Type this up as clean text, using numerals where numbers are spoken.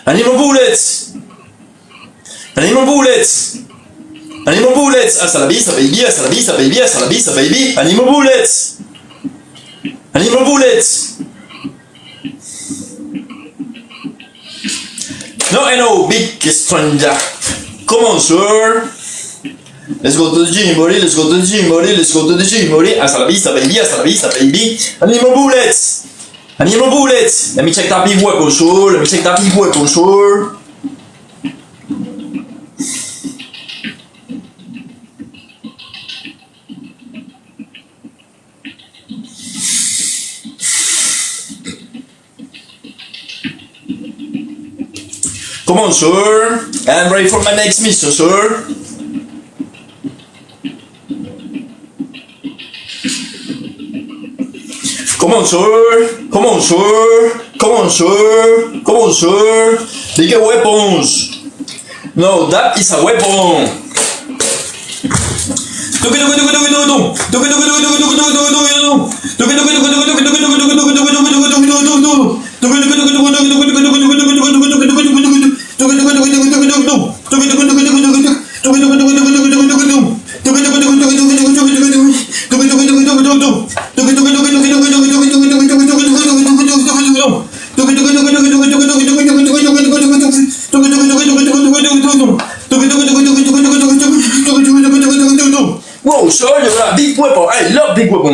I need more bullets. I need more bullets. I need more bullets. Hasta la vista, baby. Hasta la vista, baby. Hasta la vista, baby. I need more bullets. I need more bullets. No, big stranger. Come on, sir. Let's go to the gym, buddy. Let's go to the gym, buddy. Let's go to the gym, buddy. Hasta la vista, baby. Hasta la vista, baby. I need more bullets. I need more bullets. Let me check that big weapon, sir. Let me check that big weapon, sir. Come on, sir. I'm ready for my next mission, sir. Come on, sir. Come on, sir. Come on, sir. Come on, sir. Bigger weapons. No, that is a weapon. Whoa, sir, you got a big weapon. I love big weapons.